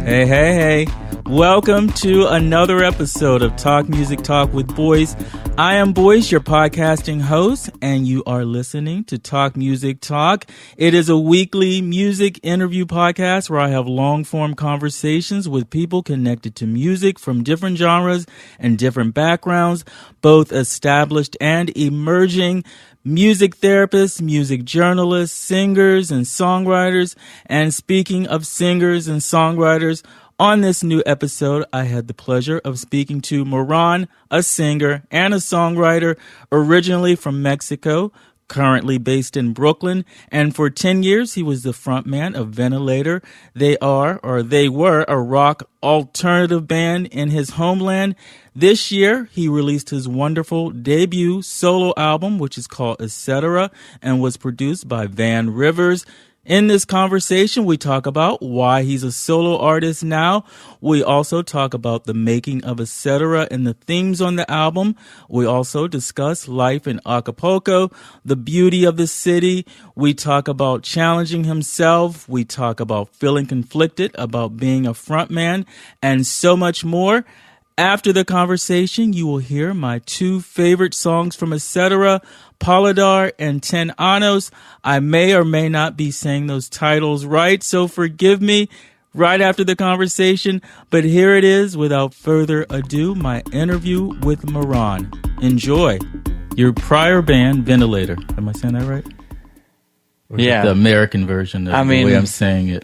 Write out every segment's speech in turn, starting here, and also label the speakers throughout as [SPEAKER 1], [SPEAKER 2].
[SPEAKER 1] Hey, hey, hey. Welcome to another episode of Talk Music Talk with Boice. I am Boice, your podcasting host, and you are listening to Talk Music Talk. It is a weekly music interview podcast where I have long-form conversations with people connected to music from different genres and different backgrounds, both established and emerging music therapists, music journalists, singers, and songwriters. And speaking of singers and songwriters, on this new episode, I had the pleasure of speaking to Marrón, a singer and a songwriter originally from Mexico, currently based in Brooklyn, and for 10 years he was the frontman of Ventilader. They were a rock alternative band in his homeland. This year, he released his wonderful debut solo album, which is called Etc., and was produced by Van Rivers. In this conversation, we talk about why he's a solo artist now. We also talk about the making of Etc. and the themes on the album. We also discuss life in Acapulco, the beauty of the city. We talk about challenging himself. We talk about feeling conflicted about being a frontman, and so much more. After the conversation, you will hear my two favorite songs from Etc., Paladar and 10 Años. I may or may not be saying those titles right, so forgive me right after the conversation. But here it is, without further ado, my interview with Marrón. Enjoy. Your prior band, Ventilader. Am I saying that right? Or
[SPEAKER 2] yeah.
[SPEAKER 1] The American version of the way I'm saying it.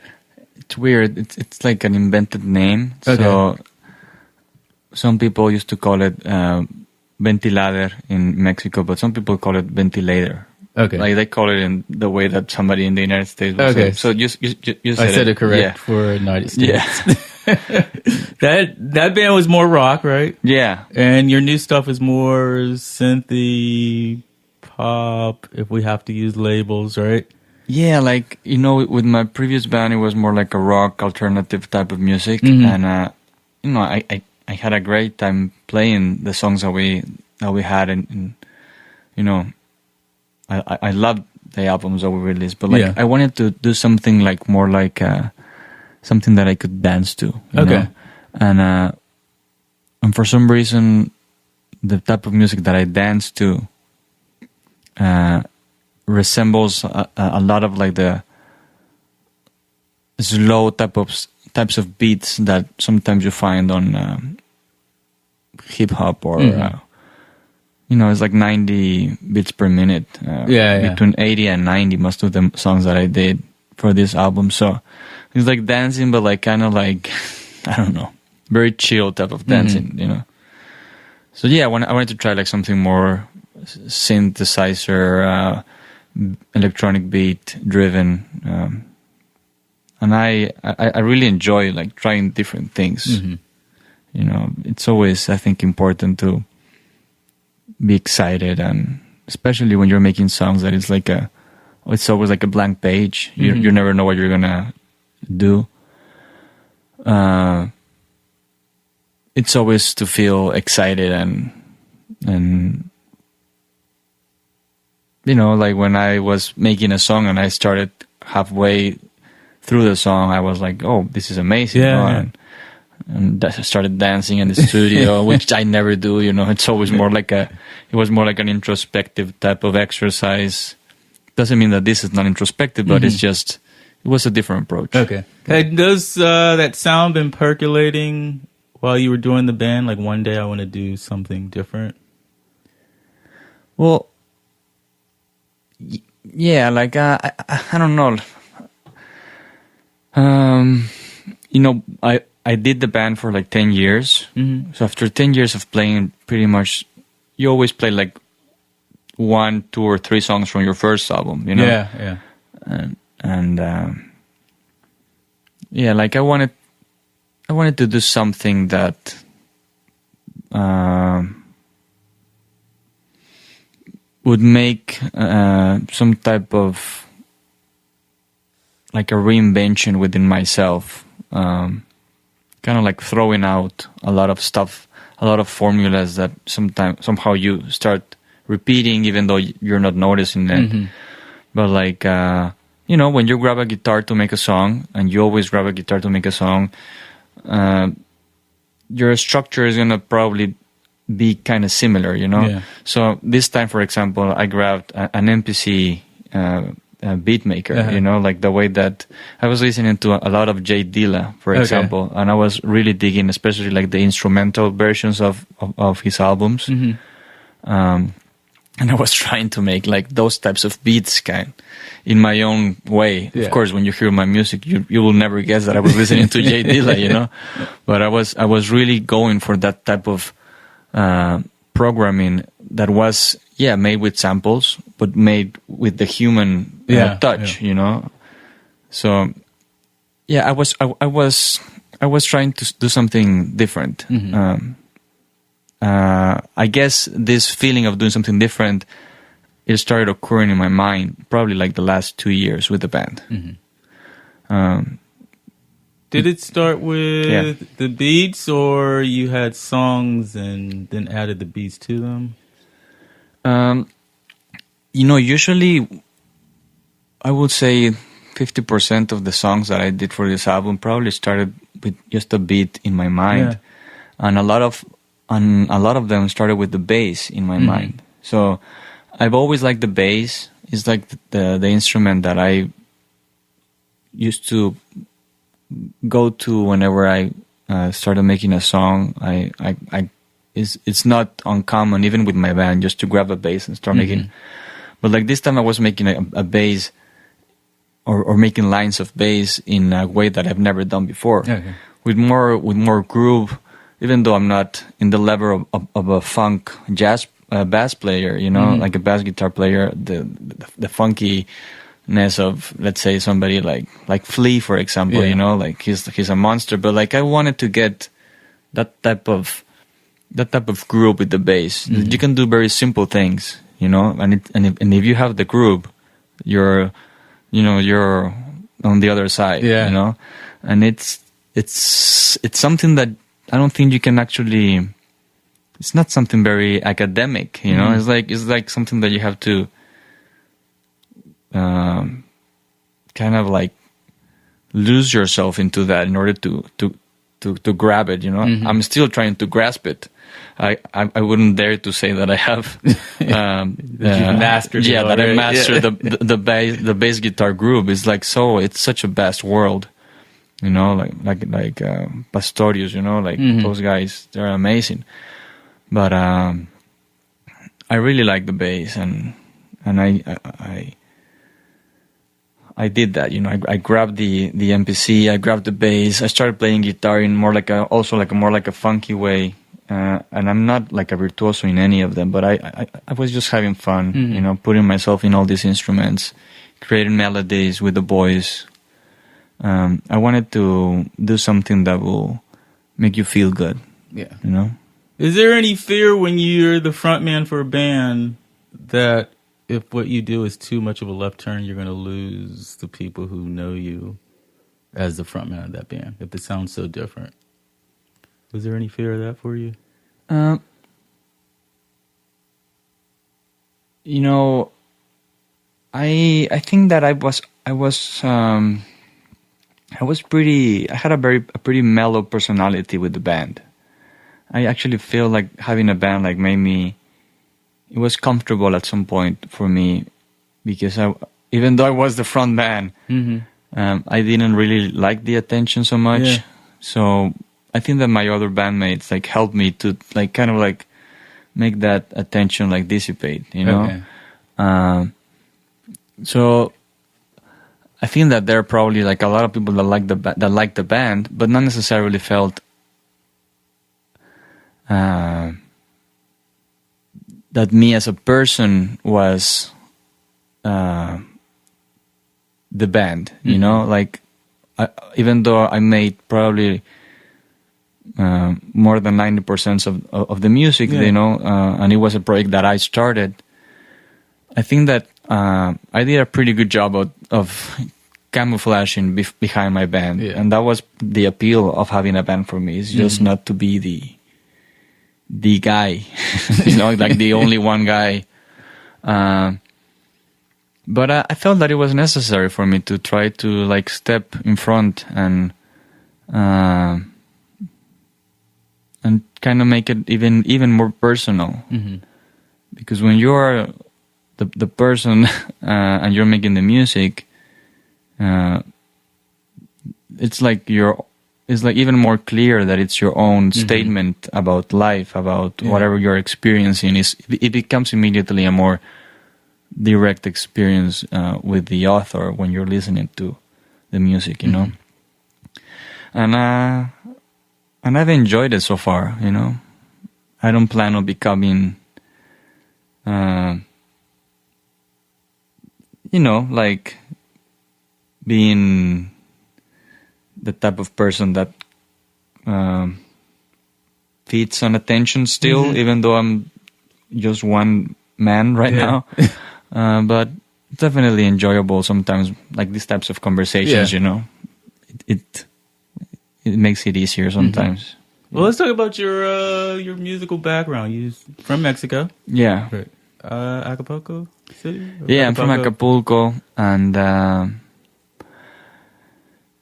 [SPEAKER 2] It's weird. It's like an invented name. Okay. So some people used to call it Ventilader in Mexico, but some people call it Ventilader.
[SPEAKER 1] Okay.
[SPEAKER 2] Like they call it in the way that somebody in the United States would say. So you said
[SPEAKER 1] it correct.
[SPEAKER 2] Yeah.
[SPEAKER 1] For United States.
[SPEAKER 2] Yeah.
[SPEAKER 1] That band was more rock, right?
[SPEAKER 2] Yeah.
[SPEAKER 1] And your new stuff is more synthy, pop, if we have to use labels, right?
[SPEAKER 2] Yeah, like, with my previous band, it was more like a rock alternative type of music.
[SPEAKER 1] Mm-hmm.
[SPEAKER 2] And, I had a great time playing the songs that we had, and I loved the albums that we released, but I wanted to do something like more like something that I could dance to. You know? And for some reason, the type of music that I dance to resembles a lot of like the slow types of beats that sometimes you find on hip hop or it's like 90 beats per minute. Between 80 and 90, most of the songs that I did for this album. So it's like dancing, but like kind of like I don't know, very chill type of dancing. So yeah, I wanted to try like something more synthesizer, electronic beat driven. And I really enjoy like trying different things. Mm-hmm. It's always, I think, important to be excited, and especially when you're making songs that it's always like a blank page. Mm-hmm. You never know what you're gonna do. It's always to feel excited and like when I was making a song and I started halfway through the song, I was like, "Oh, this is amazing!" And I started dancing in the studio, which I never do. It's always more like it was more like an introspective type of exercise. Doesn't mean that this is not introspective, but it was a different approach.
[SPEAKER 1] Okay. Does that sound been percolating while you were doing the band? Like one day I want to do something different.
[SPEAKER 2] Well, yeah, like I don't know. I did the band for like 10 years. Mm-hmm. So after 10 years of playing, pretty much, you always play like 1, 2, or 3 songs from your first album,
[SPEAKER 1] Yeah.
[SPEAKER 2] And like I wanted to do something that would make some type of like a reinvention within myself. Kind of like throwing out a lot of stuff, a lot of formulas that somehow you start repeating even though you're not noticing it. Mm-hmm. But like, when you grab a guitar to make a song, and you always grab a guitar to make a song, your structure is gonna probably be kind of similar, you know.
[SPEAKER 1] Yeah.
[SPEAKER 2] So this time, for example, I grabbed an MPC beat maker, you know, like the way that I was listening to a lot of Jay Dilla, for example, and I was really digging, especially like the instrumental versions of his albums. And I was trying to make like those types of beats in my own way. Yeah. Of course, when you hear my music, you will never guess that I was listening to Jay Dilla, you know. But I was really going for that type of programming that was made with samples, but made with the human touch, you know. So I was trying to do something different. I guess this feeling of doing something different, it started occurring in my mind probably like the last 2 years with the band.
[SPEAKER 1] Did it start with the beats, or you had songs and then added the beats to them?
[SPEAKER 2] You know, usually I would say 50% of the songs that I did for this album probably started with just a beat in my mind, and a lot of them started with the bass in my mind. So I've always liked the bass. It's like the instrument that I used to go to whenever I started making a song. It's not uncommon, even with my band, just to grab a bass and start making. But like this time I was making a bass or making lines of bass in a way that I've never done before. With more groove. Even though I'm not in the level of a funk jazz bass player, you know, like a bass guitar player, the funkiness of, let's say, somebody like Flea, for example, you know, like he's a monster. But like I wanted to get that type of groove with the bass. You can do very simple things, you know, and if you have the groove, you're on the other side, you know, and it's something that I don't think you can actually. It's not something very academic, you know. It's like something that you have to kind of like lose yourself into that in order to grab it, you know. I'm still trying to grasp it. I wouldn't dare to say that I have
[SPEAKER 1] mastered.
[SPEAKER 2] That I mastered the bass guitar groove. It's such a vast world. You know, like Pastorius, you know, like those guys, they're amazing. But I really like the bass, and I did that. You know, I grabbed the MPC, I grabbed the bass, I started playing guitar in more like a funky way. And I'm not like a virtuoso in any of them, but I was just having fun, you know, putting myself in all these instruments, creating melodies with the voice. I wanted to do something that will make you feel good.
[SPEAKER 1] Yeah.
[SPEAKER 2] You know?
[SPEAKER 1] Is there any fear when you're the frontman for a band that if what you do is too much of a left turn, you're going to lose the people who know you as the frontman of that band, if it sounds so different? Was there any fear of that for you?
[SPEAKER 2] You know, I think that I had a pretty mellow personality with the band. I actually feel like having a band like it was comfortable at some point for me, because even though I was the front man, I didn't really like the attention so much. Yeah. So I think that my other bandmates like helped me to like kind of like make that attention like dissipate, you know? Okay. So I think that there are probably like a lot of people that like the band, but not necessarily felt that me as a person was the band, you know. Like even though I made probably more than 90% of the music, you know, and it was a project that I started, I think that I did a pretty good job of camouflaging behind my band, and that was the appeal of having a band for me. It's just not to be the guy, you know, like the only one guy. But I felt that it was necessary for me to try to like step in front and kind of make it even more personal.
[SPEAKER 1] Mm-hmm.
[SPEAKER 2] Because when you're the person and you're making the music, it's like even more clear that it's your own statement about life, about whatever you're experiencing. It becomes immediately a more direct experience with the author when you're listening to the music, you know. And I've enjoyed it so far, you know. I don't plan on becoming, you know, like being the type of person that feeds on attention still, even though I'm just one man right now. But definitely enjoyable sometimes, like these types of conversations, you know. It makes it easier sometimes.
[SPEAKER 1] Well, let's talk about your musical background. You're from Mexico.
[SPEAKER 2] Yeah.
[SPEAKER 1] Right. Acapulco City?
[SPEAKER 2] Yeah, I'm from Acapulco, and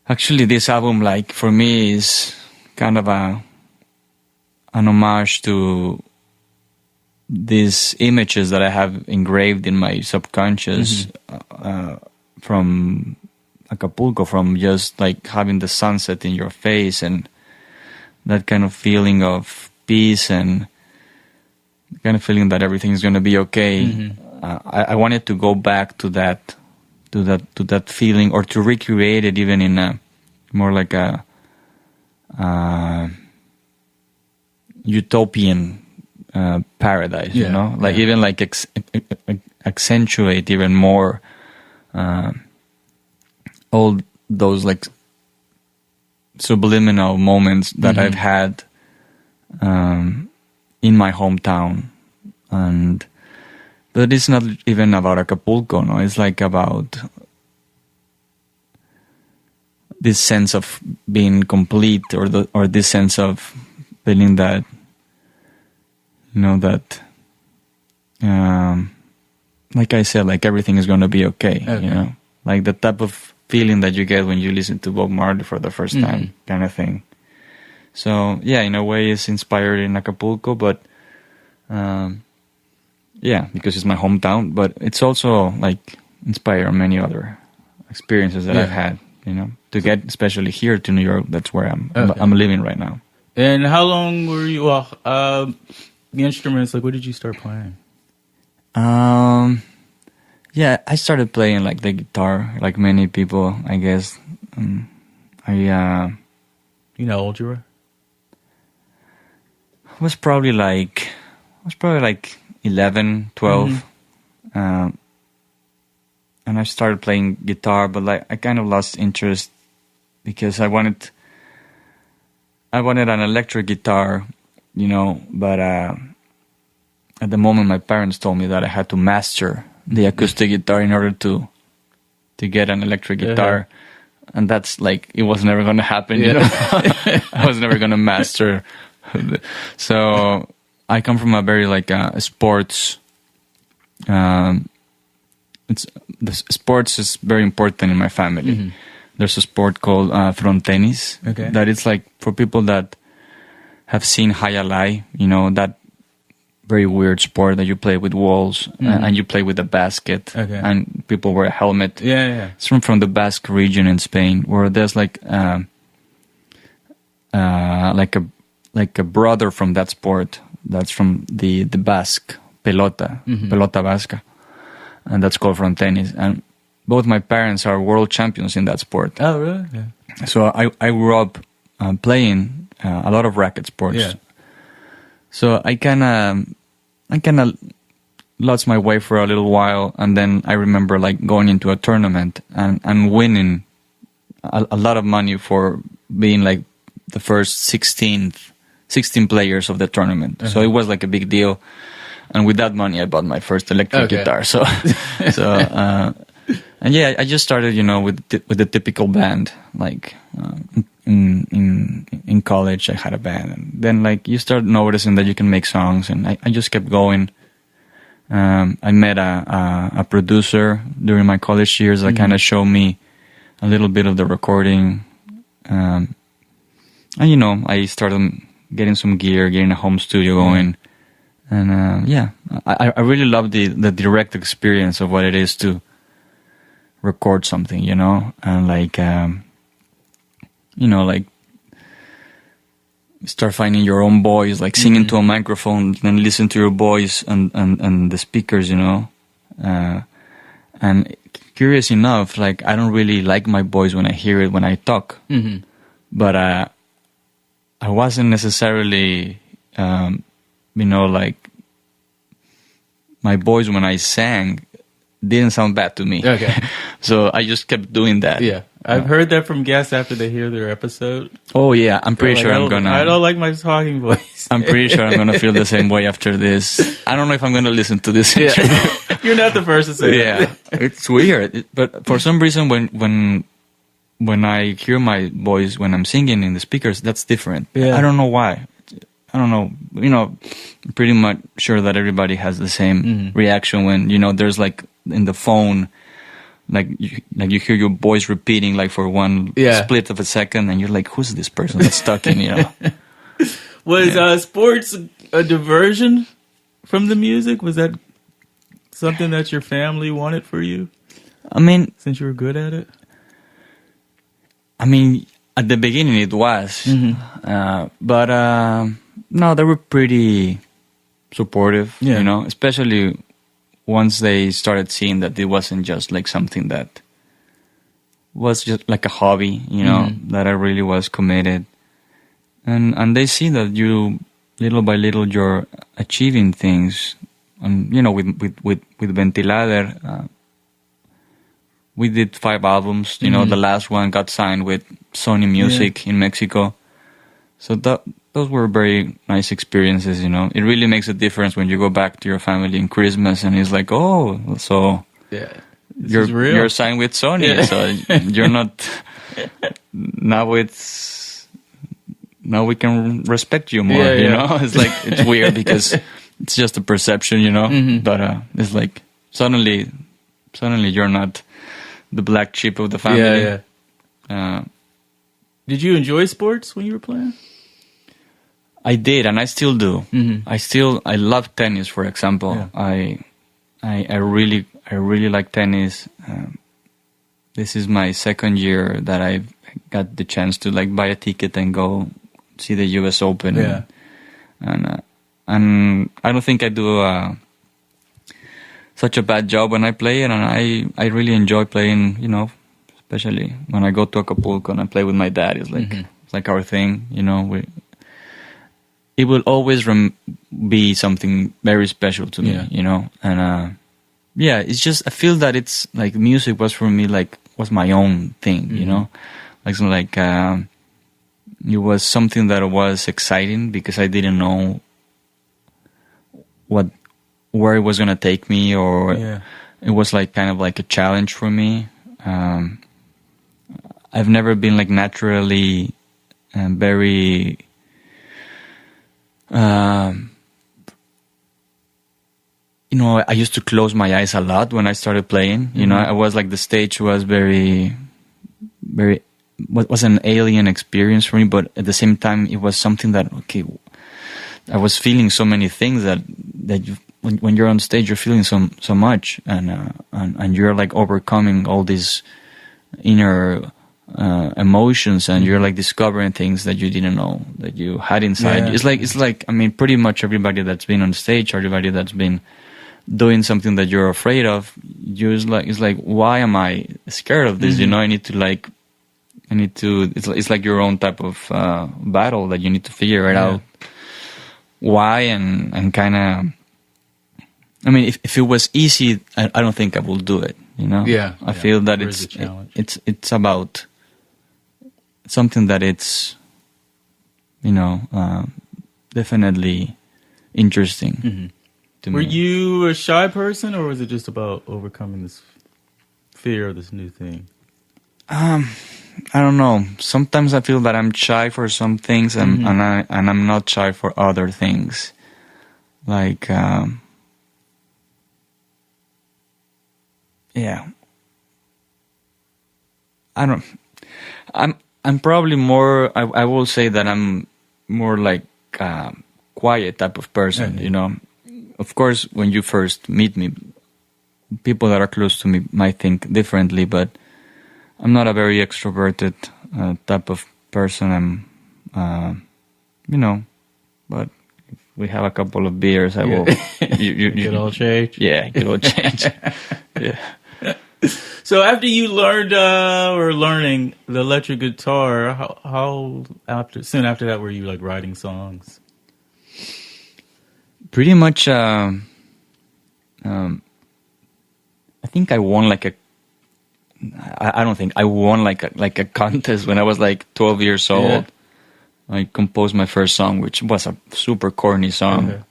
[SPEAKER 2] actually this album, like, for me is kind of an homage to these images that I have engraved in my subconscious from Acapulco, from just like having the sunset in your face and that kind of feeling of peace and kind of feeling that everything is going to be okay. I wanted to go back to that feeling, or to recreate it even in a more like a utopian paradise, you know, like even like accentuate even more all those like subliminal moments that I've had in my hometown. But it's not even about Acapulco, no, it's like about this sense of being complete, or this sense of feeling that, you know, that like I said, like everything is going to be okay, you know, like the type of feeling that you get when you listen to Bob Marley for the first time, kind of thing. So yeah, in a way it's inspired in Acapulco, but yeah, because it's my hometown, but it's also like inspired on many other experiences that I've had, you know, to get especially here to New York. That's where I'm living right now.
[SPEAKER 1] And how long were you, the instruments, like what did you start playing?
[SPEAKER 2] Yeah, I started playing like the guitar, like many people, I guess. You know
[SPEAKER 1] how old you were?
[SPEAKER 2] I was probably like 11, 12. And I started playing guitar, but like I kind of lost interest because I wanted an electric guitar, you know, but at the moment my parents told me that I had to master the acoustic guitar in order to get an electric guitar. And that's like, it was never going to happen, you know. I was never going to master. So I come from a very like sports. Sports is very important in my family. There's a sport called front tennis. That it's like for people that have seen high alai, you know, that very weird sport that you play with walls and you play with a basket and people wear a helmet. It's from the Basque region in Spain, where there's like a brother from that sport that's from the Basque pelota vasca, and that's called front tennis. And both my parents are world champions in that sport.
[SPEAKER 1] Oh, really?
[SPEAKER 2] So I grew up playing a lot of racket sports. So I kind of lost my way for a little while, and then I remember like going into a tournament and winning a lot of money for being like the first 16 players of the tournament. So it was like a big deal. And with that money, I bought my first electric guitar. So, and yeah, I just started, you know, with the typical band. Like in college, I had a band, and then like you start noticing that you can make songs, and I just kept going. I met a producer during my college years that kind of showed me a little bit of the recording, and you know, I started getting some gear, getting a home studio going. And I really love the direct experience of what it is to record something, you know, and like, you know, like start finding your own voice, like singing to a microphone, then listen to your voice and the speakers, you know. And curious enough, like I don't really like my voice when I hear it when I talk, but I wasn't necessarily, you know, like my voice when I sang didn't sound bad to me.
[SPEAKER 1] Okay.
[SPEAKER 2] So I just kept doing that.
[SPEAKER 1] Yeah. I've heard that from guests after they hear their episode.
[SPEAKER 2] Oh yeah, I'm pretty sure I'm gonna.
[SPEAKER 1] I don't like my talking voice.
[SPEAKER 2] I'm pretty sure I'm gonna feel the same way after this. I don't know if I'm gonna listen to this.
[SPEAKER 1] Yeah. You're not the first to say
[SPEAKER 2] that. Yeah, it's weird. But for some reason, when I hear my voice when I'm singing in the speakers, that's different. Yeah. I don't know why. I don't know. You know, I'm pretty much sure that everybody has the same reaction when, you know, there's like in the phone. Like you hear your voice repeating like for one split of a second, and you're like, "Who's this person that's talking?" You know.
[SPEAKER 1] Was sports a diversion from the music? Was that something that your family wanted for you?
[SPEAKER 2] I mean,
[SPEAKER 1] since you were good at it.
[SPEAKER 2] I mean, at the beginning it was, but no, they were pretty supportive. Yeah. You know, especially once they started seeing that it wasn't just like something that was just like a hobby, you know, that I really was committed. And they see that you, little by little, you're achieving things. And, you know, with Ventilader, we did 5 albums. You know, the last one got signed with Sony Music in Mexico. So those were very nice experiences, you know. It really makes a difference when you go back to your family in Christmas and it's like, oh, so you're signed with Sony, so you're not. Now we can respect you more, you know. It's like it's weird because it's just a perception, you know. But it's like suddenly you're not the black sheep of the family.
[SPEAKER 1] Did you enjoy sports when you were playing?
[SPEAKER 2] I did, and I still do. I love tennis, for example. Yeah. I really like tennis. This is my second year that I've got the chance to like buy a ticket and go see the U.S. Open. Yeah. And I don't think I do such a bad job when I play it, and I really enjoy playing. You know, especially when I go to Acapulco and I play with my dad. It's like it's like our thing. You know, it will always be something very special to me, you know? And, it's just, I feel that it's like music was for me, like, was my own thing, you know? Like, so like, it was something that was exciting because I didn't know where it was going to take me, or it was like kind of like a challenge for me. I've never been like naturally very, you know, I used to close my eyes a lot when I started playing. You know, I was like, the stage was very, very, was an alien experience for me, but at the same time, it was something that, okay, I was feeling so many things that you, when you're on stage, you're feeling so much, and you're like overcoming all these inner emotions, and you're like discovering things that you didn't know that you had inside. It's like I mean, pretty much everybody that's been on stage, everybody that's been doing something that you're afraid of, it's like why am I scared of this? You know, it's like your own type of battle that you need to figure it out why, and kind of, I mean, if it was easy, I don't think I will do it, you know. I feel that it's about something that it's, you know, definitely interesting to me.
[SPEAKER 1] Were you a shy person, or was it just about overcoming this fear of this new thing?
[SPEAKER 2] I don't know. Sometimes I feel that I'm shy for some things, and I'm not shy for other things. Like, I'm probably more, I will say that I'm more like a quiet type of person, you know. Of course, when you first meet me, people that are close to me might think differently, but I'm not a very extroverted type of person. I'm, you know, but if we have a couple of beers, I will.
[SPEAKER 1] It all change.
[SPEAKER 2] Yeah, it will change. Yeah.
[SPEAKER 1] So after you learned or learning the electric guitar, how soon after that were you like writing songs?
[SPEAKER 2] Pretty much. I think I won like a. I don't think I won like a contest when I was like 12 years old. Yeah. I composed my first song, which was a super corny song.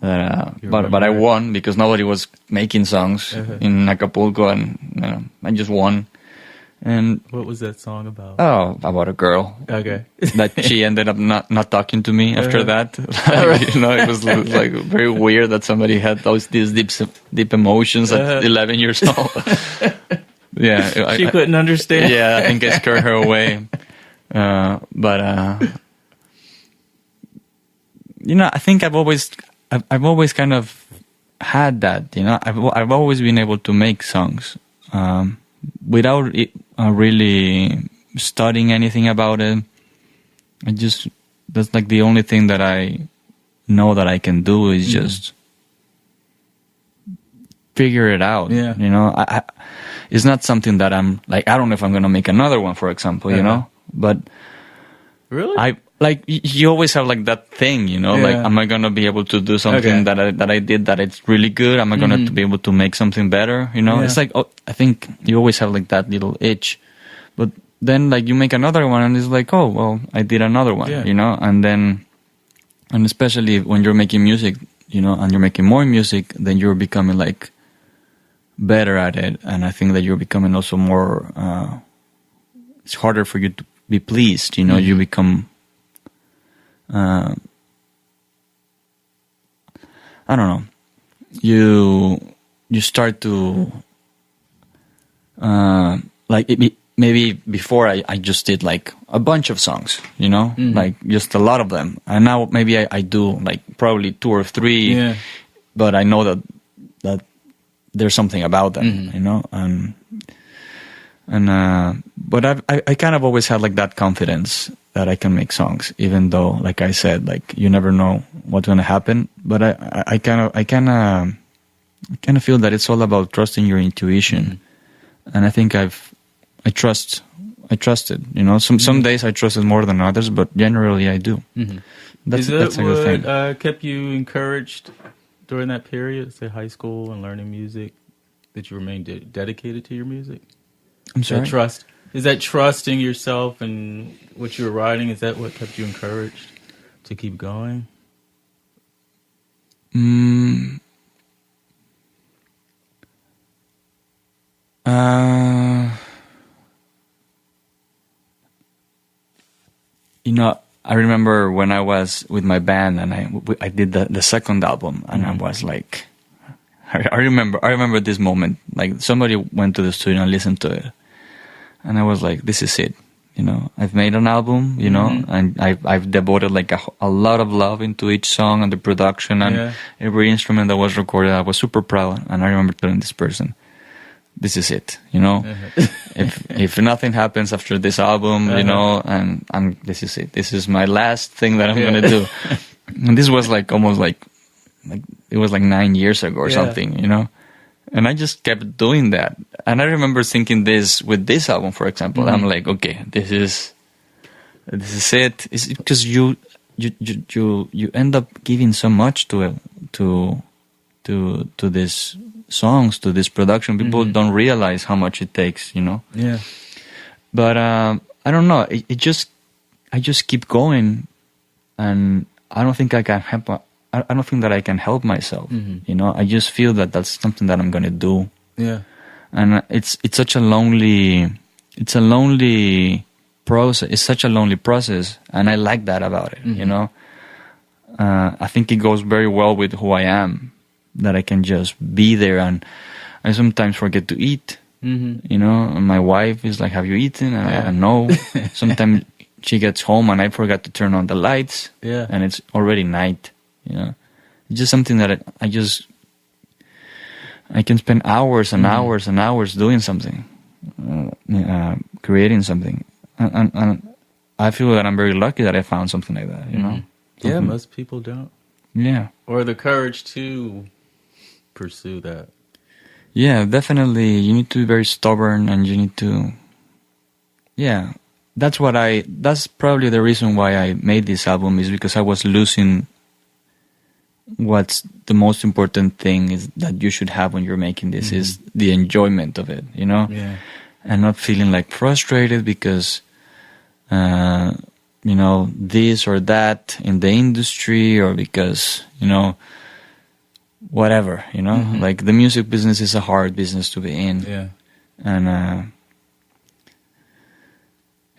[SPEAKER 2] Okay. But I won because nobody was making songs in Acapulco, and I just won. And
[SPEAKER 1] what was that song about?
[SPEAKER 2] Oh, about a girl.
[SPEAKER 1] Okay.
[SPEAKER 2] That she ended up not talking to me after that. You know, it was like very weird that somebody had these deep emotions at 11 years old. Yeah,
[SPEAKER 1] she couldn't understand.
[SPEAKER 2] Yeah, I think I scared her away. But you know, I think I've always kind of had that. You know, I've always been able to make songs without really studying anything about it. That's like the only thing that I know that I can do is just figure it out. Yeah. You know, it's not something that I'm like, I don't know if I'm going to make another one, for example, you know, but
[SPEAKER 1] really,
[SPEAKER 2] you always have like that thing, you know, like, am I going to be able to do something that I did that it's really good? Am I going to be able to make something better? You know, it's like, I think you always have like that little itch, but then like you make another one and it's like, oh, well, I did another one, you know, and especially when you're making music, you know, and you're making more music, then you're becoming like better at it. And I think that you're becoming also more, it's harder for you to be pleased, you know, you become, I don't know. You start to maybe before I just did like a bunch of songs, you know, like just a lot of them, and now maybe I do like probably 2 or 3, but I know that there's something about them, you know, but I kind of always had like that confidence that I can make songs, even though, like I said, like you never know what's going to happen. But I kind of feel that it's all about trusting your intuition, and I think I trusted. You know, some days I trusted more than others, but generally I do.
[SPEAKER 1] That's a good thing. Kept you encouraged during that period, say high school and learning music, that you remained dedicated to your music?
[SPEAKER 2] I'm sorry?
[SPEAKER 1] Is that trusting yourself and what you were writing, is that what kept you encouraged to keep going?
[SPEAKER 2] You know, I remember when I was with my band and I did the second album, and I was like, I remember this moment. Like somebody went to the studio and listened to it, and I was like, this is it. You know, I've made an album, you know, and I've devoted like a lot of love into each song and the production and every instrument that was recorded. I was super proud, and I remember telling this person, this is it, you know. If nothing happens after this album, you know, and this is it. This is my last thing that I'm gonna do. And this was like almost like it was like 9 years ago or something, you know. And I just kept doing that. And I remember thinking this with this album, for example. I'm like, okay, this is it. It's because you end up giving so much to these songs, to this production. People don't realize how much it takes, you know.
[SPEAKER 1] Yeah.
[SPEAKER 2] But I don't know. I just keep going, and I don't think I can help. I don't think that I can help myself. You know, I just feel that that's something that I'm gonna do.
[SPEAKER 1] Yeah.
[SPEAKER 2] And it's such a lonely process. It's such a lonely process, and I like that about it. You know, I think it goes very well with who I am. That I can just be there, and I sometimes forget to eat. You know, and my wife is like, "Have you eaten?" And I know. Sometimes she gets home and I forgot to turn on the lights.
[SPEAKER 1] Yeah.
[SPEAKER 2] And it's already night, you know. It's just something that I can spend hours and hours and hours doing something, creating something. And I feel that I'm very lucky that I found something like that, you know?
[SPEAKER 1] Yeah, most people don't.
[SPEAKER 2] Yeah.
[SPEAKER 1] Or the courage to pursue that.
[SPEAKER 2] Yeah, definitely. You need to be very stubborn and you need to... Yeah. That's probably the reason why I made this album, is because I was losing what's the most important thing is that you should have when you're making this is the enjoyment of it, you know?
[SPEAKER 1] Yeah.
[SPEAKER 2] And not feeling like frustrated because, you know, this or that in the industry, or because, you know, whatever, you know? Like the music business is a hard business to be in.
[SPEAKER 1] Yeah.
[SPEAKER 2] And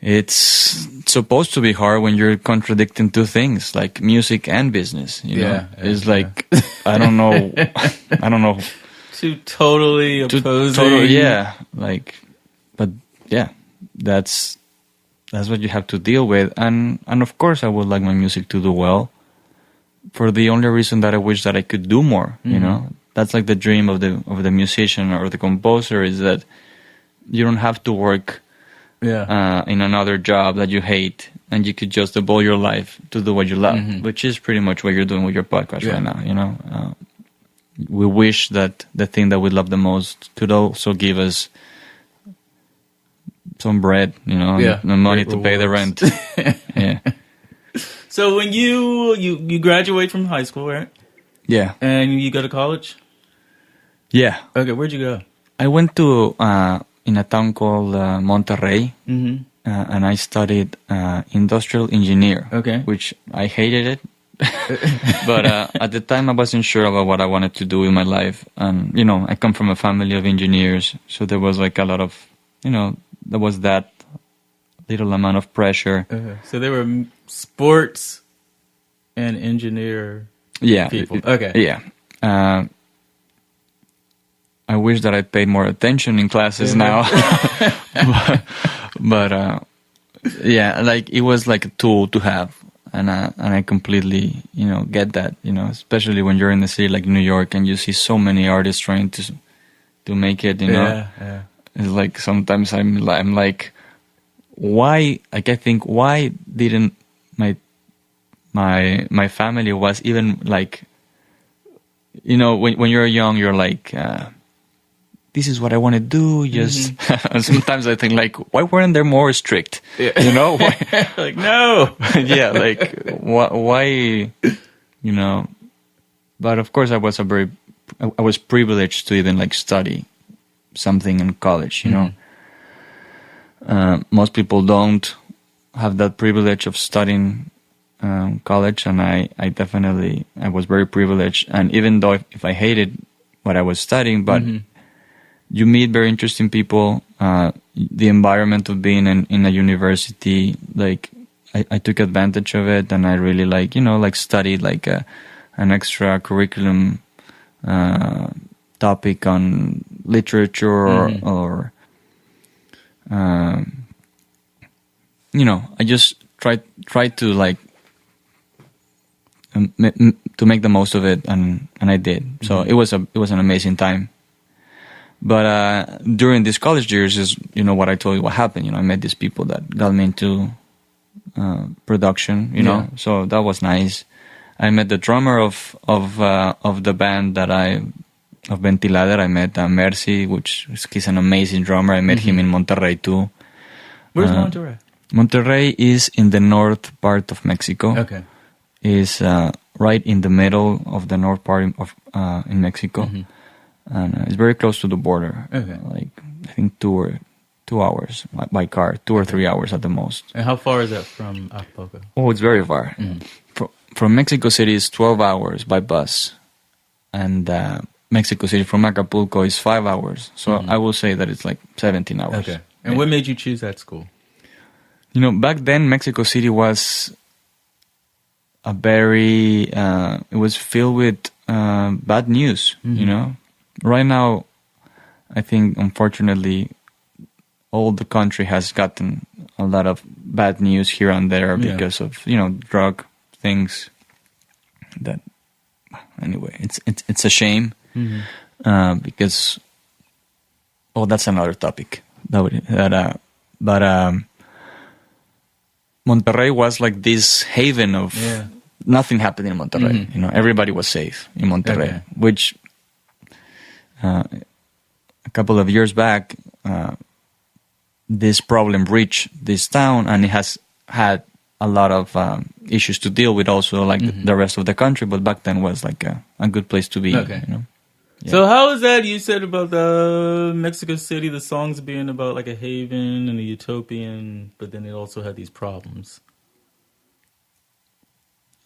[SPEAKER 2] it's supposed to be hard when you're contradicting two things, like music and business, you know? It's like, I don't know.
[SPEAKER 1] Two totally opposing.
[SPEAKER 2] Yeah. Like, but yeah, that's what you have to deal with. And of course I would like my music to do well, for the only reason that I wish that I could do more, you know? That's like the dream of the musician or the composer, is that you don't have to work in another job that you hate, and you could just devote your life to do what you love, which is pretty much what you're doing with your podcast right now, you know? We wish that the thing that we love the most could also give us some bread, you know, and money to pay the rent. Yeah.
[SPEAKER 1] So when you graduate from high school, right?
[SPEAKER 2] Yeah.
[SPEAKER 1] And you go to college?
[SPEAKER 2] Yeah.
[SPEAKER 1] Okay, where'd you go?
[SPEAKER 2] I went to in a town called Monterrey, and I studied industrial engineer, which I hated it. But at the time I wasn't sure about what I wanted to do in my life. And, you know, I come from a family of engineers, so there was like a lot of, you know, there was that little amount of pressure.
[SPEAKER 1] So they were sports and engineer people. Okay.
[SPEAKER 2] Yeah. I wish that I paid more attention in classes now. but yeah, like it was like a tool to have. And I completely, you know, get that, you know, especially when you're in a city like New York and you see so many artists trying to make it, you know.
[SPEAKER 1] Yeah.
[SPEAKER 2] It's like sometimes I'm like, why? Like I think, why didn't my family was even like, you know, when you're young, you're like, this is what I want to do. Just and sometimes I think like, why weren't they more strict? You know, why?
[SPEAKER 1] Like no,
[SPEAKER 2] yeah, like why, you know? But of course, I was privileged to even like study something in college. You know, most people don't have that privilege of studying college, and I was very privileged. And even though if I hated what I was studying, but you meet very interesting people. The environment of being in a university, like I took advantage of it, and I really like, you know, like studied like an extra curriculum topic on literature or you know, I just tried to like to make the most of it, and I did. So it was an amazing time. But during these college years is, you know, what I told you what happened. You know, I met these people that got me into production, you know, so that was nice. I met the drummer of the band of Ventilader. I met Mercy, he's an amazing drummer. I met him in Monterrey too.
[SPEAKER 1] Where's Monterrey?
[SPEAKER 2] Monterrey is in the north part of Mexico.
[SPEAKER 1] Okay.
[SPEAKER 2] Is right in the middle of the north part of in Mexico. And it's very close to the border. Okay. Like, I think 2 hours by car, 2 or 3 hours at the most.
[SPEAKER 1] And how far is that from Acapulco?
[SPEAKER 2] Oh, it's very far. From Mexico City is 12 hours by bus. And Mexico City from Acapulco is 5 hours. So I will say that it's like 17 hours.
[SPEAKER 1] Okay. And what made you choose that school?
[SPEAKER 2] You know, back then Mexico City was a very... it was filled with bad news, you know? Right now, I think, unfortunately, all the country has gotten a lot of bad news here and there because of drug things. That anyway, it's a shame because that's another topic. But Monterrey was like this haven of nothing happened in Monterrey. Everybody was safe in Monterrey, which a couple of years back, this problem reached this town, and it has had a lot of issues to deal with also, like the rest of the country. But back then was like a good place to be.
[SPEAKER 1] Okay. Yeah. So how is that? You said about the Mexico City, the songs being about like a haven and a utopian, but then it also had these problems.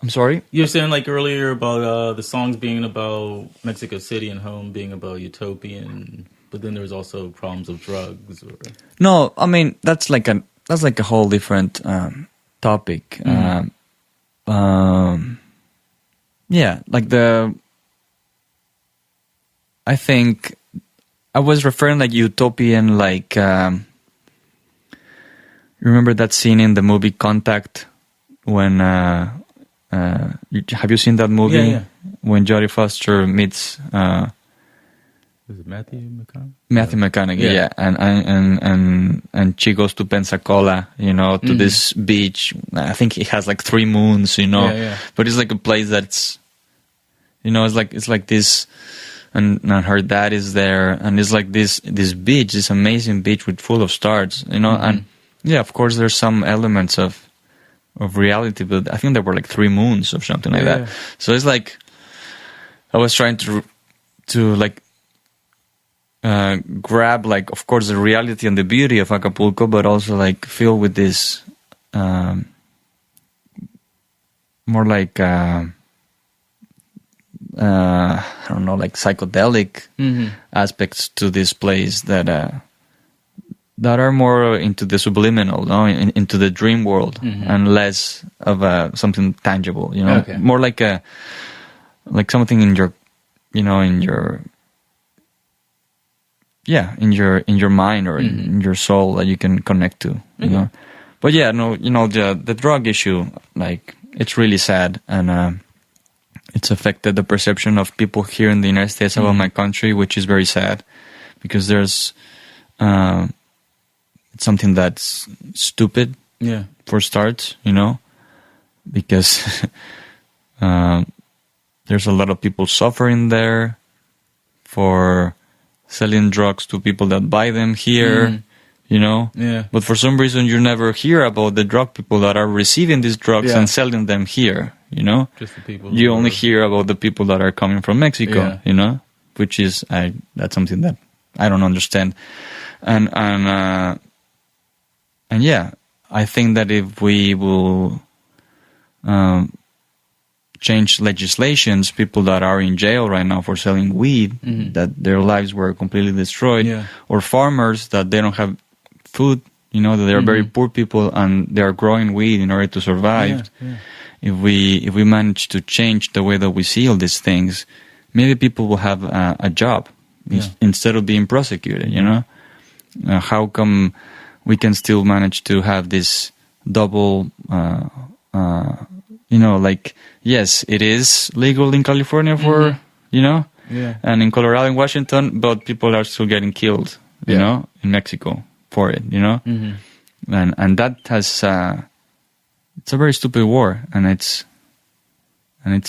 [SPEAKER 2] I'm sorry?
[SPEAKER 1] You were saying like earlier about the songs being about Mexico City and home being about utopian, but then there's also problems of drugs.
[SPEAKER 2] No, I mean that's like a whole different topic. I think I was referring like utopian, like remember that scene in the movie Contact when have you seen that movie?
[SPEAKER 1] Yeah.
[SPEAKER 2] When Jodie Foster meets
[SPEAKER 1] was it Matthew McConaughey?
[SPEAKER 2] Matthew McConaughey, yeah. And she goes to Pensacola, to this beach. I think it has like 3 moons, but it's like a place that's it's like this. And her dad is there, and it's like this beach, this amazing beach with full of stars, and of course there's some elements of reality, but I think there were like 3 moons or something like that. So it's like I was trying to like grab, like, of course, the reality and the beauty of Acapulco, but also like feel with this more like I don't know, like psychedelic aspects to this place that are more into the subliminal, into the dream world, and less of something tangible, more like something in your, in your mind or in your soul that you can connect to, But the drug issue, like, it's really sad, and it's affected the perception of people here in the United States about my country, which is very sad, because there's it's something that's stupid for starts, because there's a lot of people suffering there for selling drugs to people that buy them here, But for some reason you never hear about the drug people that are receiving these drugs and selling them here,
[SPEAKER 1] Just the people.
[SPEAKER 2] You only hear about the people that are coming from Mexico, which is that's something that I don't understand, and I think that if we will change legislations, people that are in jail right now for selling weed, that their lives were completely destroyed, or farmers that they don't have food, that they are very poor people and they are growing weed in order to survive. If we manage to change the way that we see all these things, maybe people will have a job instead of being prosecuted. How come we can still manage to have this double? Like, yes, it is legal in California for and in Colorado and Washington, but people are still getting killed. In Mexico for it. And that has. It's a very stupid war, and it's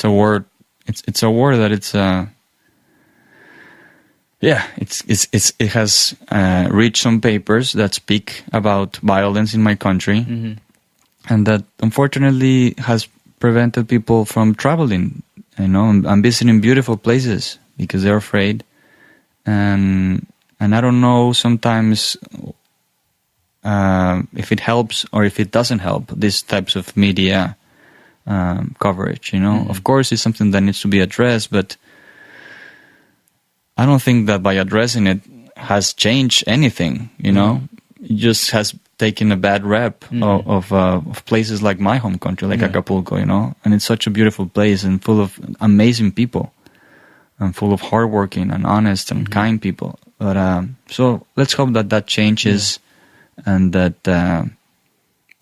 [SPEAKER 2] a war. It's a war that it has reached some papers that speak about violence in my country, and that unfortunately has prevented people from traveling, and visiting beautiful places because they're afraid, and I don't know sometimes. If it helps or if it doesn't help, these types of media coverage, Of course, it's something that needs to be addressed, but I don't think that by addressing it has changed anything, It just has taken a bad rep of places like my home country, like Acapulco, And it's such a beautiful place and full of amazing people and full of hardworking and honest and kind people. But so let's hope that changes. And that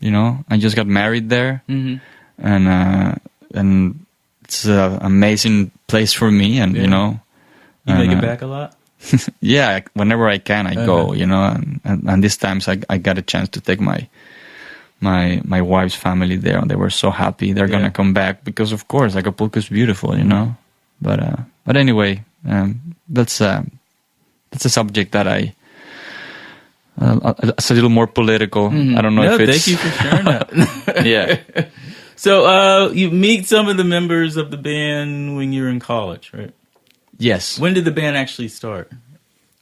[SPEAKER 2] you know. I just got married there, and it's an amazing place for me, and you know.
[SPEAKER 1] You make it back a lot?
[SPEAKER 2] Yeah, whenever I can, I go, you know, and these times I got a chance to take my wife's family there, and they were so happy. They're gonna come back because, of course, Acapulco is beautiful, you know. But anyway, that's a subject that it's a little more political. I don't know if it's...
[SPEAKER 1] Thank you for sharing that.
[SPEAKER 2] Yeah.
[SPEAKER 1] So you meet some of the members of the band when you were in college, right?
[SPEAKER 2] Yes.
[SPEAKER 1] When did the band actually start?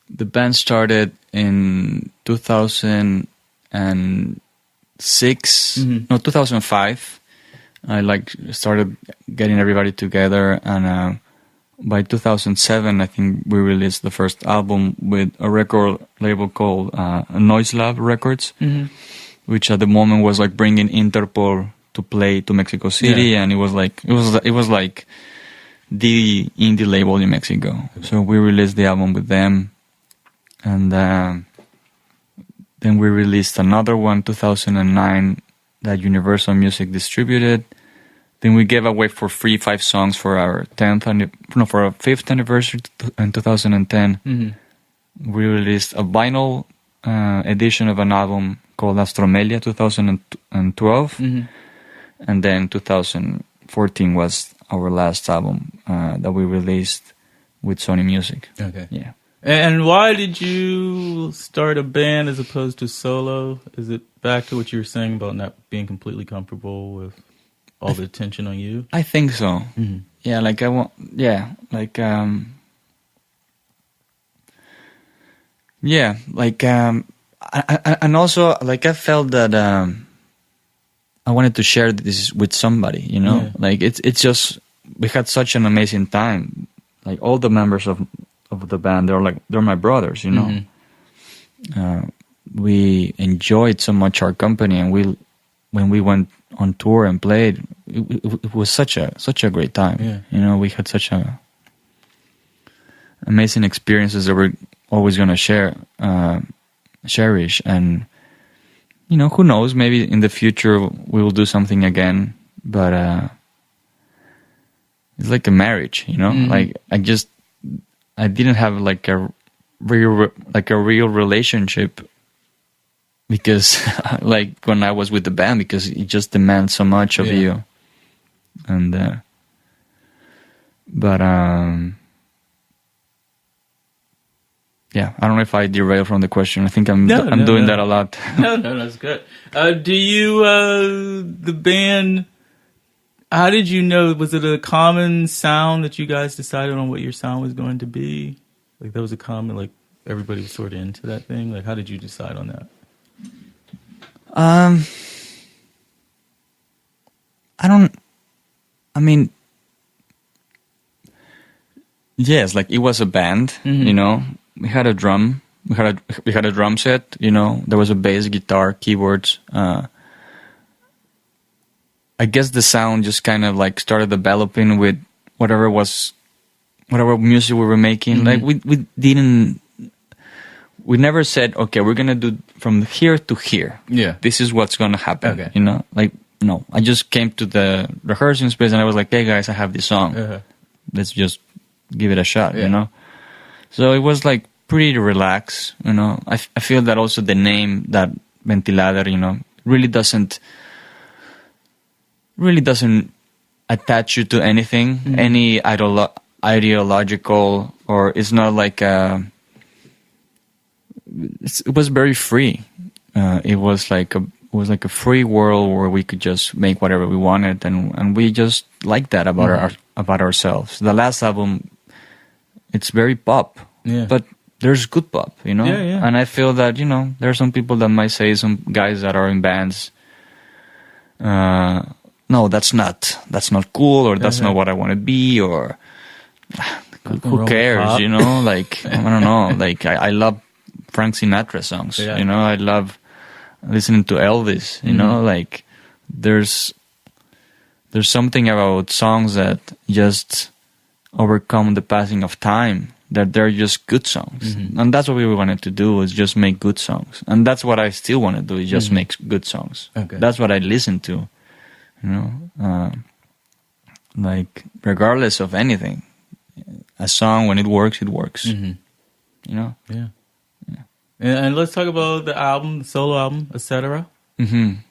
[SPEAKER 2] The band started in 2006. No, 2005. I started getting everybody together, and by 2007, I think we released the first album with a record label called Noise Lab Records, which at the moment was like bringing Interpol to play to Mexico City, and it was like the indie label in Mexico. So we released the album with them, and then we released another one, 2009, that Universal Music distributed. Then we gave away for free 5 songs for our 5th anniversary in 2010. We released a vinyl edition of an album called Astromelia 2012, and then 2014 was our last album that we released with Sony Music.
[SPEAKER 1] Okay.
[SPEAKER 2] Yeah.
[SPEAKER 1] And why did you start a band as opposed to solo? Is it back to what you were saying about not being completely comfortable with all the attention on you?
[SPEAKER 2] I think so. Yeah, and also like I felt that I wanted to share this with somebody, you know. Like it's just, we had such an amazing time. Like all the members of the band, they're my brothers, you know. We enjoyed so much our company, and when we went on tour and played, it was such a great time. You know, we had such a amazing experiences that we're always gonna cherish. And you know, who knows, maybe in the future we will do something again, but it's like a marriage, you know. Like I didn't have like a real relationship, because like when I was with the band, because it just demands so much of you. And yeah, I don't know if I derail from the question. I think I'm doing that a lot.
[SPEAKER 1] No, that's good. Do you the band, how did you know? Was it a common sound that you guys decided on what your sound was going to be? Like that was a common, like everybody was sort of into that thing? Like how did you decide on that?
[SPEAKER 2] Yes, like it was a band, you know. We had a drum, we had a drum set, you know. There was a bass, guitar, keyboards. I guess the sound just kind of like started developing with whatever music we were making. Like we never said, okay, we're gonna do from here to here.
[SPEAKER 1] Yeah,
[SPEAKER 2] this is what's gonna happen.
[SPEAKER 1] Okay.
[SPEAKER 2] You know, like no, I just came to the rehearsing space and I was like, hey guys, I have this song. Let's just give it a shot. You know. So it was like pretty relaxed. You know, I feel that also the name, that Ventilader, you know, really doesn't attach you to anything, any ideological, or it's not like it was very free. It was like a free world where we could just make whatever we wanted, and we just liked that about ourselves. The last album, it's very pop, but there's good pop, you know. And I feel that, you know, there are some people that might say, some guys that are in bands, no, that's not cool, or that's not what I want to be, or who cares, you know? Like I don't know. Like I love Frank Sinatra songs, you know. I love listening to Elvis, you know. Like there's something about songs that just overcome the passing of time, that they're just good songs. And that's what we wanted to do, is just make good songs. And that's what I still want to do, is just make good songs. Okay. That's what I listen to, you know, like regardless of anything. A song, when it works, it works. You know?
[SPEAKER 1] Yeah. And let's talk about the album, the solo album, etc.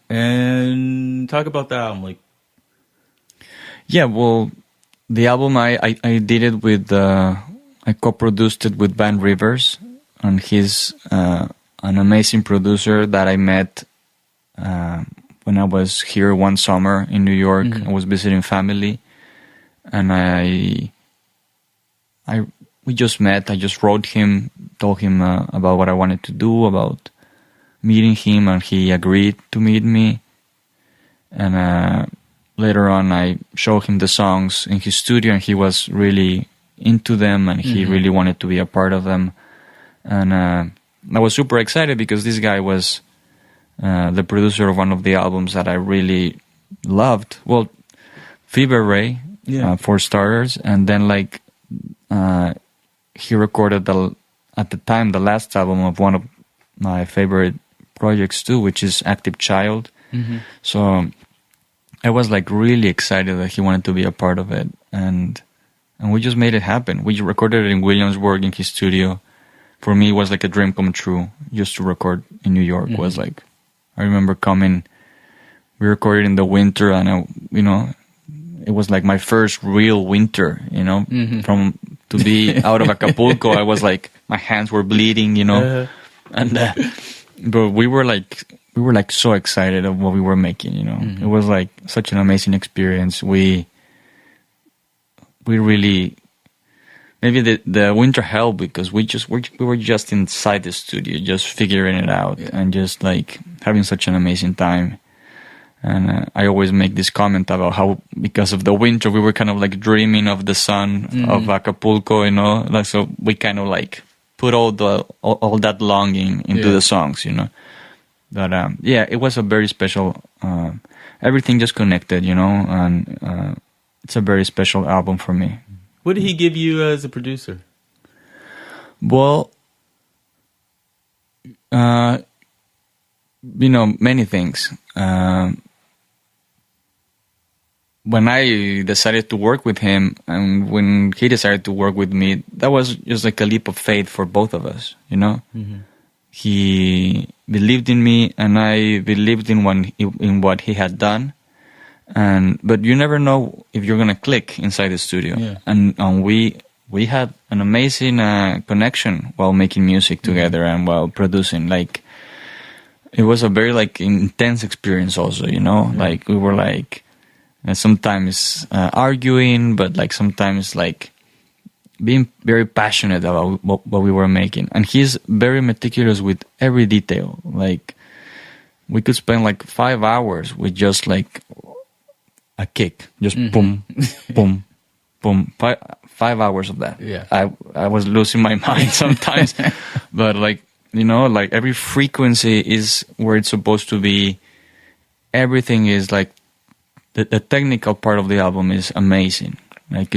[SPEAKER 1] And talk about the album, like.
[SPEAKER 2] Yeah, well, the album I did it with I co-produced it with Van Rivers, and he's an amazing producer that I met when I was here one summer in New York. I was visiting family, and we just met. I just wrote him, told him about what I wanted to do, about meeting him, and he agreed to meet me. And later on, I showed him the songs in his studio, and he was really into them, and he really wanted to be a part of them. And I was super excited because this guy was the producer of one of the albums that I really loved. Well, Fever Ray, for starters, and then like he recorded at the time the last album of one of my favorite projects too, which is Active Child. So I was like really excited that he wanted to be a part of it, and we just made it happen. We recorded it in Williamsburg in his studio. For me, it was like a dream come true just to record in New York. Was like, I remember coming. We recorded in the winter, and it was like my first real winter. You know, from to be out of Acapulco, I was like, my hands were bleeding. You know, and but we were like so excited of what we were making. You know, it was like such an amazing experience. We really, maybe the winter helped because we were just inside the studio, just figuring it out and just like having such an amazing time. And I always make this comment about how, because of the winter, we were kind of like dreaming of the sun of Acapulco, you know, like, so we kind of like put all that longing into the songs, you know. But it was a very special, everything just connected, you know, and it's a very special album for me.
[SPEAKER 1] What did he give you as a producer?
[SPEAKER 2] Well, many things. When I decided to work with him and when he decided to work with me, that was just like a leap of faith for both of us, you know? He believed in me and I believed in what he had done. But you never know if you're gonna click inside the studio. And we had an amazing connection while making music together and while producing. Like, it was a very like intense experience also, you know. Like, we were like sometimes arguing, but like sometimes like being very passionate about what we were making. And he's very meticulous with every detail. Like, we could spend like 5 hours with just like a kick, just boom, boom, boom. 5 hours of that. I was losing my mind sometimes, but like, you know, like every frequency is where it's supposed to be. Everything is like the technical part of the album is amazing. Like,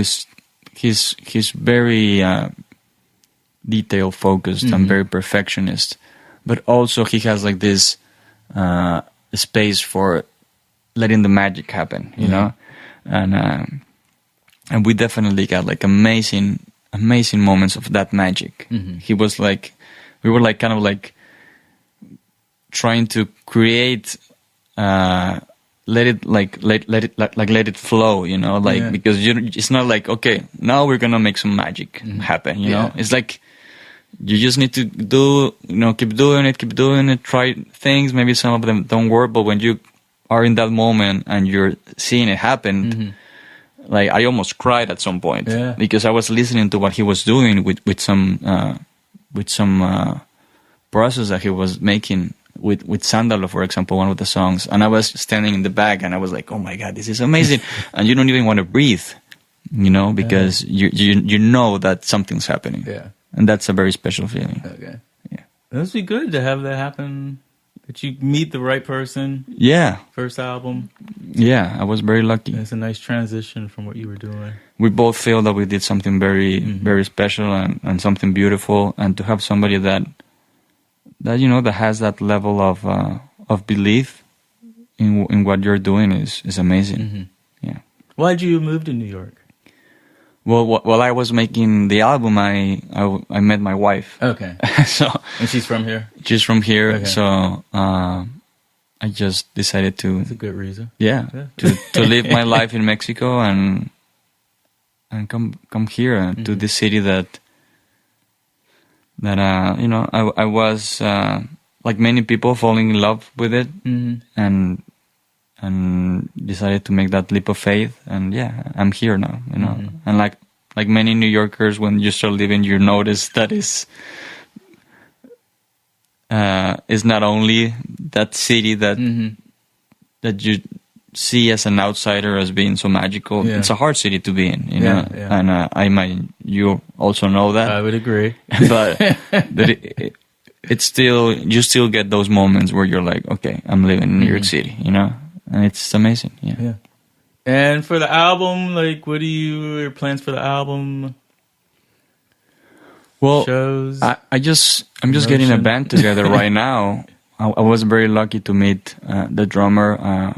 [SPEAKER 2] he's very detail focused and very perfectionist, but also he has like this space for letting the magic happen, you know. And we definitely got like amazing moments of that magic. He was like, we were like kind of like trying to create let it flow, you know, like because it's not like, okay, now we're gonna make some magic happen, you know. It's like you just need to do, you know, keep doing it, try things. Maybe some of them don't work, but when you are in that moment and you're seeing it happen, like I almost cried at some point because I was listening to what he was doing with some process that he was making with Sandalo, for example, one of the songs, and I was standing in the back and I was like, oh my God, this is amazing. And you don't even want to breathe, you know, because you know that something's happening. And that's a very special feeling.
[SPEAKER 1] It must be good to have that happen Did you meet the right person?
[SPEAKER 2] Yeah.
[SPEAKER 1] First album?
[SPEAKER 2] Yeah, I was very lucky.
[SPEAKER 1] It's a nice transition from what you were doing.
[SPEAKER 2] We both feel that we did something very, very special and something beautiful. And to have somebody that that has that level of belief in what you're doing is amazing. Yeah.
[SPEAKER 1] Why did you move to New York?
[SPEAKER 2] Well, while I was making the album, I met my wife.
[SPEAKER 1] Okay. And she's from here?
[SPEAKER 2] She's from here. Okay. So I just decided to...
[SPEAKER 1] That's a good reason.
[SPEAKER 2] Yeah. To live my life in Mexico and come here to this city that I was, like many people, falling in love with it and decided to make that leap of faith. And yeah, I'm here now, And like many New Yorkers, when you start living, you notice that is not only that city that you see as an outsider as being so magical. Yeah. It's a hard city to be in, know. Yeah. And I imagine you also know that.
[SPEAKER 1] I would agree.
[SPEAKER 2] But it's still, you still get those moments where you're like, okay, I'm living in New York City, And it's amazing, yeah.
[SPEAKER 1] And for the album, like, what are your plans for the album?
[SPEAKER 2] Well,
[SPEAKER 1] shows?
[SPEAKER 2] I'm just getting a band together right now. I was very lucky to meet the drummer,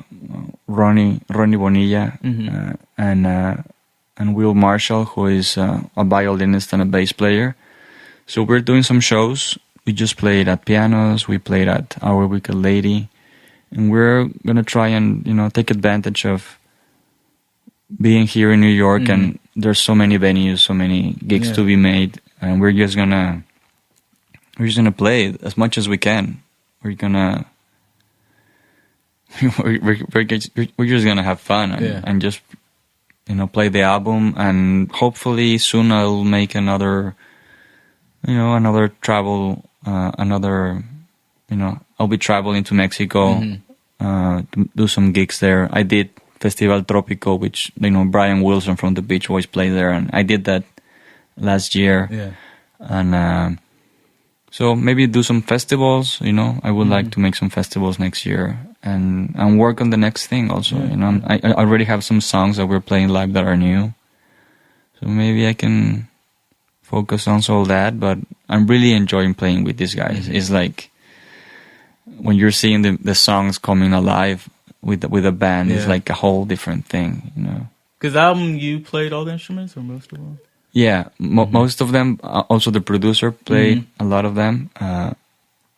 [SPEAKER 2] Ronnie Bonilla, and Will Marshall, who is a violinist and a bass player. So we're doing some shows. We just played at Pianos. We played at Our Wicked Lady. And we're going to try and, take advantage of being here in New York. And there's so many venues, so many gigs to be made. And we're just going to play as much as we can. We're just going to have fun and just, play the album. And hopefully soon I'll make another travel, I'll be traveling to Mexico to do some gigs there. I did Festival Tropico, which, Brian Wilson from the Beach Boys played there, and I did that last year. Yeah. And so maybe do some festivals, I would like to make some festivals next year and work on the next thing also. I already have some songs that we're playing live that are new. So maybe I can focus on all that, but I'm really enjoying playing with these guys. It's like when you're seeing the songs coming alive with a band, it's like a whole different thing,
[SPEAKER 1] Because the album, you played all the instruments or most of them?
[SPEAKER 2] Yeah, most of them. Also, the producer played a lot of them.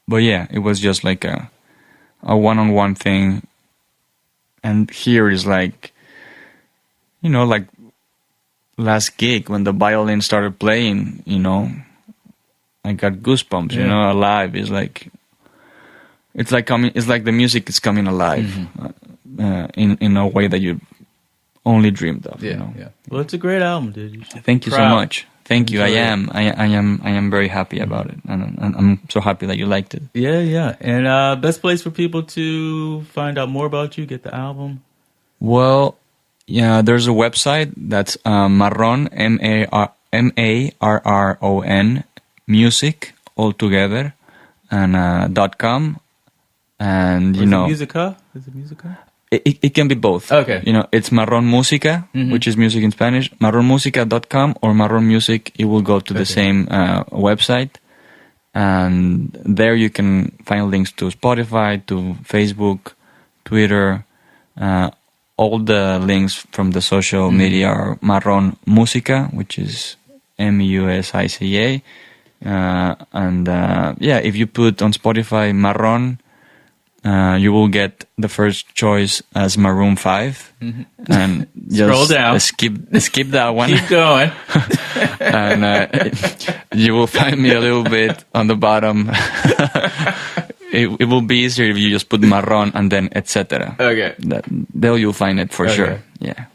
[SPEAKER 2] But yeah, it was just like a one-on-one thing. And here is like, like last gig when the violin started playing, I got goosebumps, alive. It's like the music is coming alive in a way that you only dreamed of. Yeah.
[SPEAKER 1] Well, it's a great album, dude.
[SPEAKER 2] Thank you so much. Thank you. I am very happy about it, and I'm so happy that you liked it.
[SPEAKER 1] Yeah. And best place for people to find out more about you, get the album.
[SPEAKER 2] Well, yeah, there's a website that's Marrón, MARRON music altogether, and .com, and
[SPEAKER 1] Is it Musica?
[SPEAKER 2] It can be both.
[SPEAKER 1] Okay.
[SPEAKER 2] It's Marrón Música, which is music in Spanish. MarrónMusica.com or Marrón Music. It will go to the same website. And there you can find links to Spotify, to Facebook, Twitter. All the links from the social media are Marrón Música, which is MUSICA. If you put on Spotify Marrón, you will get the first choice as Maroon 5, and just
[SPEAKER 1] scroll down,
[SPEAKER 2] skip that one.
[SPEAKER 1] Keep going,
[SPEAKER 2] and you will find me a little bit on the bottom. It will be easier if you just put Marrón and then etc.
[SPEAKER 1] Okay,
[SPEAKER 2] there you'll find it for sure. Yeah.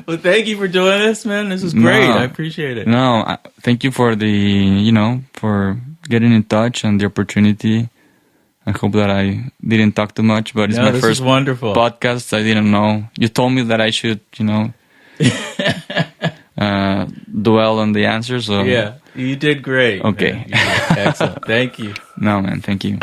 [SPEAKER 1] Well, thank you for doing this, man. This was great. I appreciate it.
[SPEAKER 2] No, thank you for for getting in touch and the opportunity. I hope that I didn't talk too much, but it's my first
[SPEAKER 1] wonderful
[SPEAKER 2] podcast. I didn't know. You told me that I should, dwell on the answer. So
[SPEAKER 1] yeah, you did great.
[SPEAKER 2] Okay,
[SPEAKER 1] excellent. Thank you.
[SPEAKER 2] No, man, thank you.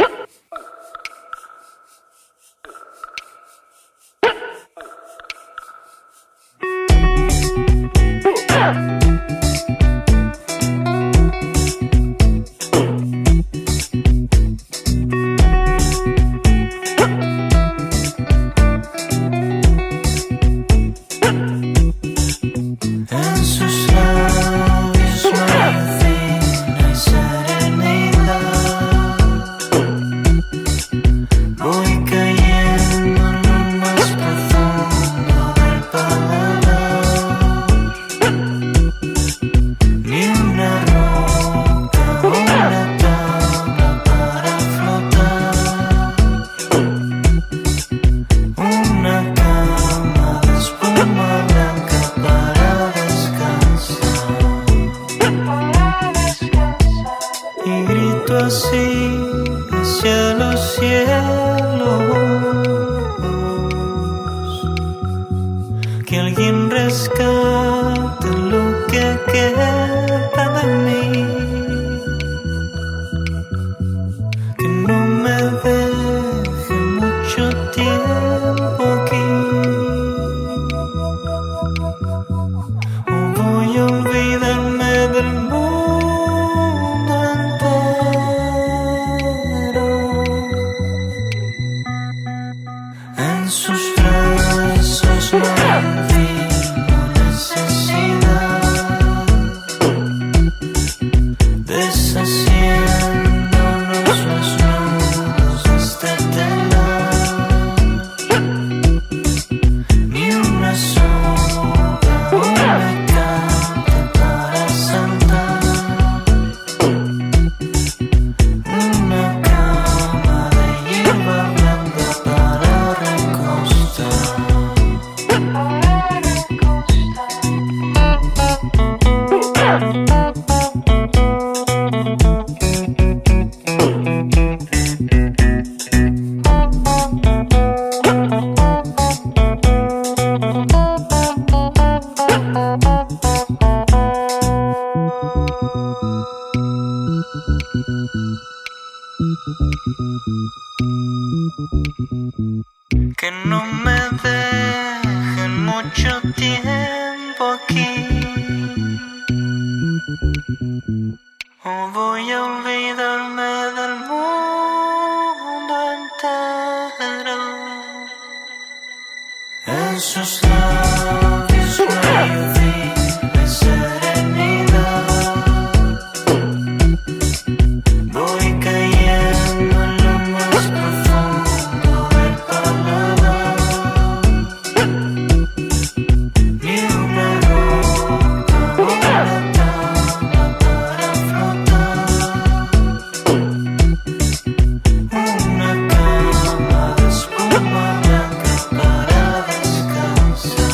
[SPEAKER 3] Que no me dejen mucho tiempo aquí, o voy a olvidarme del mundo entero. En sus labios no vi serenidad. Voy cayendo en lo más profundo del paladar. Ni una roca, una tabla para flotar. Una cama de espuma blanca para descansar.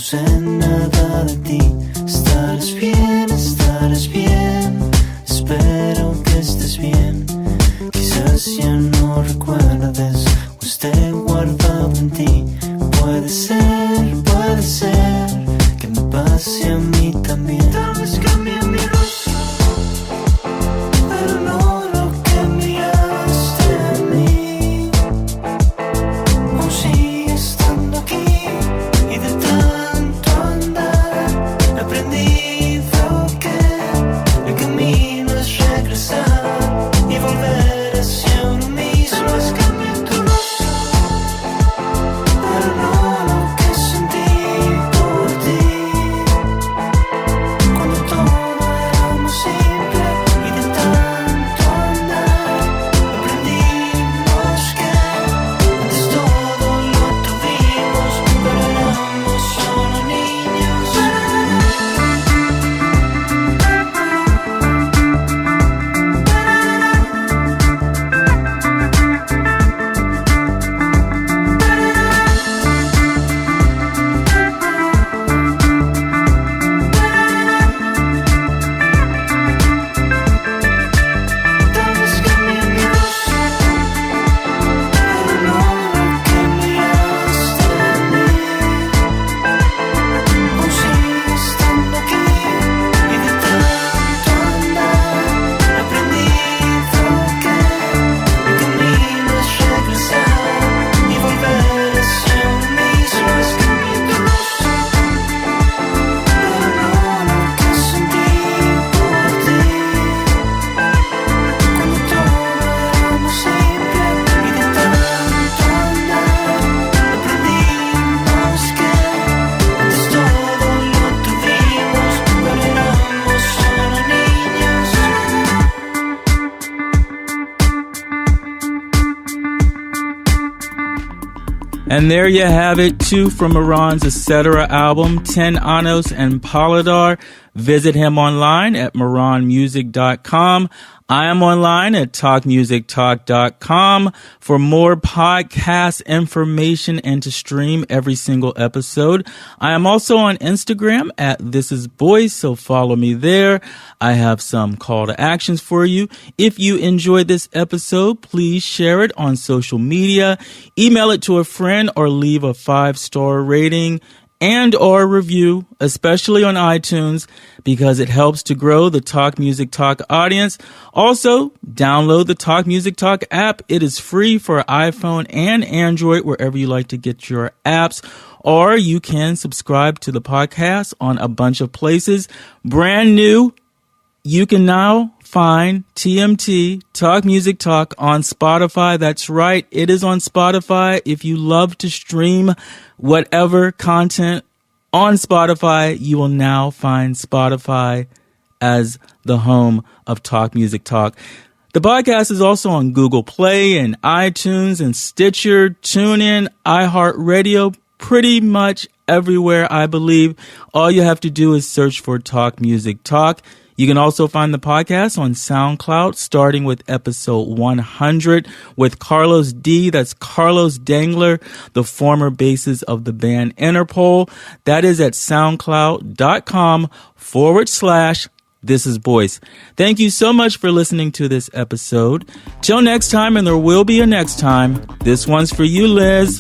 [SPEAKER 3] sé nada de ti. Estarás bien, espero que estés bien. Quizás ya no recuerdes o esté guardado en ti. Puede ser que me pase a mí también. Tal vez cambie mi rostro, pero no lo que miraste en mí. Aún sigue estando aquí y de tanto andar he aprendido que el camino es regresar y volver hacia uno mismo. Es cambiar tu rostro, pero no lo que sentí por ti. Cuando todo era más simple y de tanto andar aprendimos que antes todo lo tuvimos, pero éramos solo niños. Tal vez cambie mi rostro, pero no lo que miraste en mí. Aún sigue estando aquí y de tanto andar he aprendido que el camino es regresar y volver hacia uno mismo. Es cambiar tu rostro, pero no lo que sentí por ti. Cuando todo era más simple y de tanto andar aprendimos que antes todo lo tuvimos, pero éramos solo niños.
[SPEAKER 1] And there you have it, two from Marrón's Etc. album, 10 Años and Paladar. Visit him online at marronmusic.com. I am online at talkmusictalk.com for more podcast information and to stream every single episode. I am also on Instagram at This Is Boice, so follow me there. I have some call to actions for you. If you enjoyed this episode, please share it on social media, email it to a friend, or leave a 5-star rating and or review, especially on iTunes, because it helps to grow the Talk Music Talk audience. Also, download the Talk Music Talk app. It is free for iPhone and Android, wherever you like to get your apps. Or you can subscribe to the podcast on a bunch of places. Brand new, you can now find TMT, Talk Music Talk, on Spotify. That's right, it is on Spotify. If you love to stream whatever content on Spotify, you will now find Spotify as the home of Talk Music Talk. The podcast is also on Google Play and iTunes and Stitcher, TuneIn, iHeartRadio, pretty much everywhere, I believe. All you have to do is search for Talk Music Talk. You can also find the podcast on SoundCloud, starting with episode 100 with Carlos D. That's Carlos Dangler, the former bassist of the band Interpol. That is at soundcloud.com/This Is Boice. Thank you so much for listening to this episode. Till next time, and there will be a next time. This one's for you, Liz.